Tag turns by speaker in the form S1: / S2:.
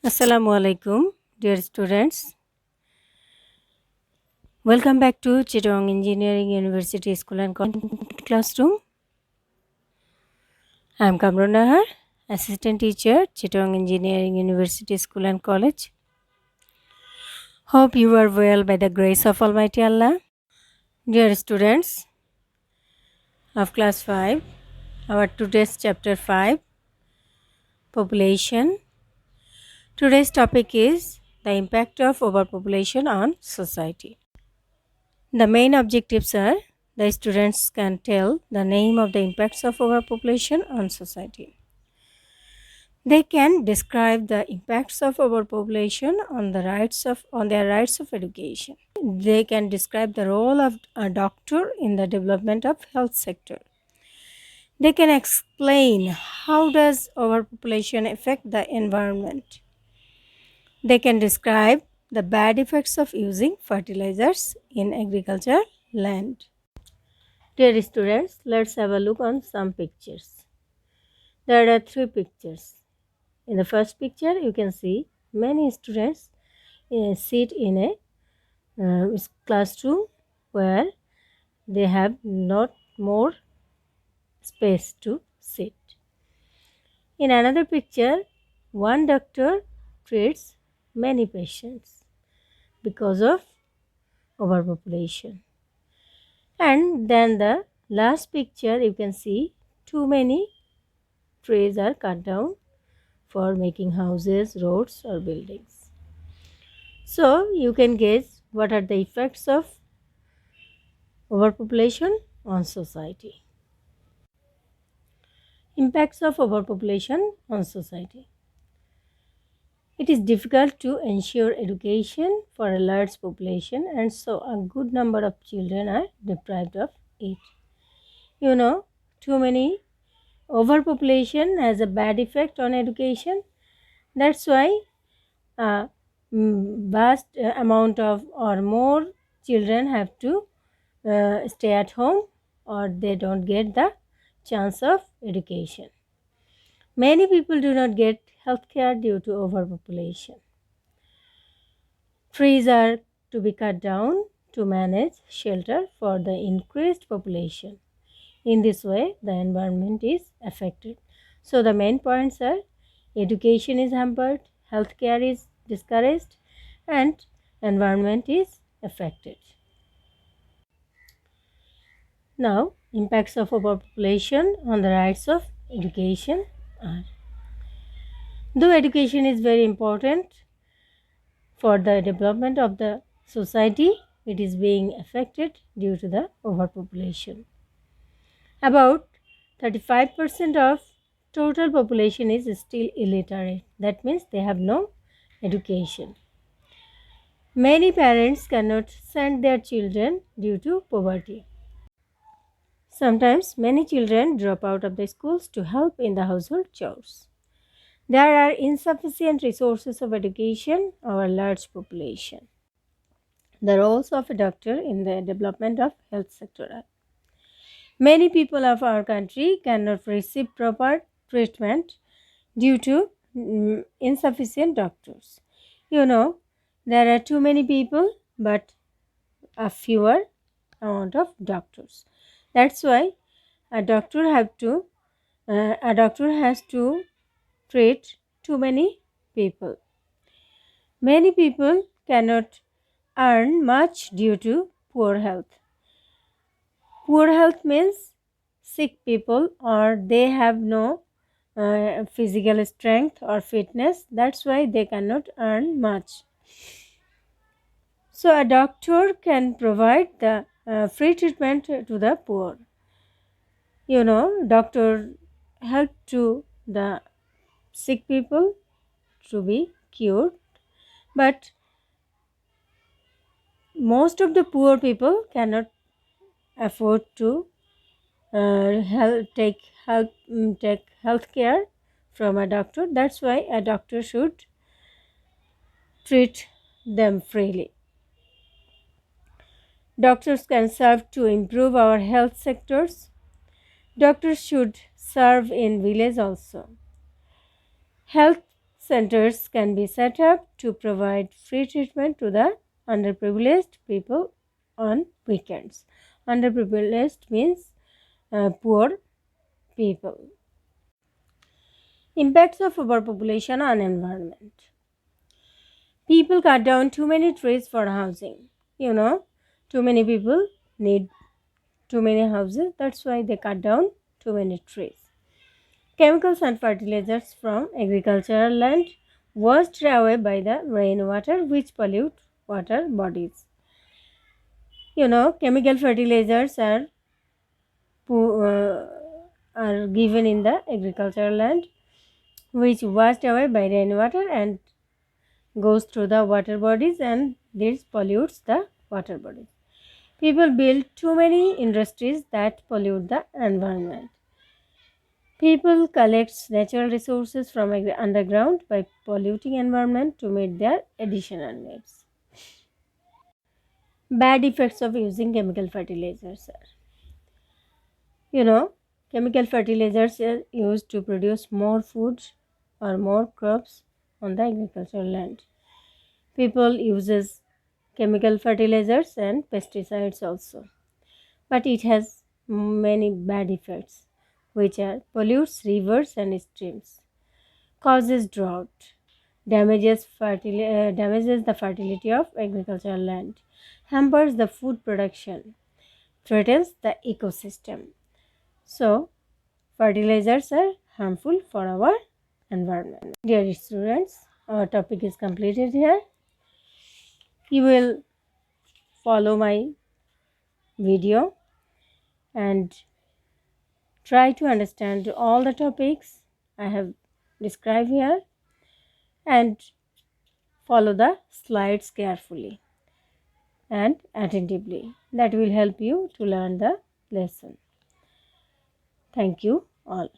S1: Assalamu alaikum, dear students. Welcome back to Chittagong Engineering University School and Classroom. I am Kamran Nahar, Assistant Teacher, Chittagong Engineering University School and College. Hope you are well by the grace of Almighty Allah. Dear students of Class 5, our today's Chapter 5, Population. Today's topic is the impact of overpopulation on society. The main objectives are the students can tell the name of the impacts of overpopulation on society. They can describe the impacts of overpopulation on their rights of education. They can describe the role of a doctor in the development of health sector. They can explain how does overpopulation affect the environment. They can describe the bad effects of using fertilizers in agricultural land. Dear students, let's have a look on some pictures. There are three pictures. In the first picture, you can see many students sit in a classroom where they have not more space to sit. In another picture, one doctor treats many patients because of overpopulation. And then the last picture, you can see too many trees are cut down for making houses, roads, or buildings. So you can guess what are the effects of overpopulation on society. Impacts of overpopulation on society. It is difficult to ensure education for a large population, and so a good number of children are deprived of it. Too many overpopulation has a bad effect on education. That's why a vast amount of or more children have to stay at home, or they don't get the chance of education. Many people do not get health care due to overpopulation. Trees are to be cut down to manage shelter for the increased population. In this way, the environment is affected. So the main points are education is hampered, healthcare is discouraged, and environment is affected. Now, impacts of overpopulation on the rights of education are. Though education is very important for the development of the society, it is being affected due to the overpopulation. About 35% of total population is still illiterate. That means they have no education. Many parents cannot send their children due to poverty. Sometimes many children drop out of the schools to help in the household chores. There are insufficient resources of education or large population. The roles of a doctor in the development of health sector are. Many people of our country cannot receive proper treatment due to insufficient doctors. There are too many people but a fewer amount of doctors. That's why a doctor has to treat too many people. Many people cannot earn much due to poor health. Poor health means sick people or they have no physical strength or fitness. That's why they cannot earn much. So a doctor can provide the free treatment to the poor. Doctor help to the sick people to be cured, but most of the poor people cannot afford to take health care from a doctor. That's why a doctor should treat them freely. Doctors can serve to improve our health sectors. Doctors should serve in village also. Health Centers can be set up to provide free treatment to the underprivileged people on weekends. Underprivileged means poor people. Impacts of overpopulation on environment. People cut down too many trees for housing. Too many people need too many houses. That's why they cut down too many trees. Chemicals and fertilizers from agricultural land washed away by the rainwater which pollute water bodies. Chemical fertilizers are given in the agricultural land which washed away by rainwater and goes through the water bodies, and this pollutes the water bodies. People build too many industries that pollute the environment. People collect natural resources from underground by polluting environment to meet their additional needs. Bad effects of using chemical fertilizers are, you know, chemical fertilizers are used to produce more food or more crops on the agricultural land. People uses chemical fertilizers and pesticides also, but it has many bad effects, which are pollutes rivers and streams, causes drought, damages the fertility of agricultural land, hampers the food production, threatens the ecosystem. So, fertilizers are harmful for our environment. Dear students, our topic is completed here. You will follow my video and try to understand all the topics I have described here and follow the slides carefully and attentively. That will help you to learn the lesson. Thank you all.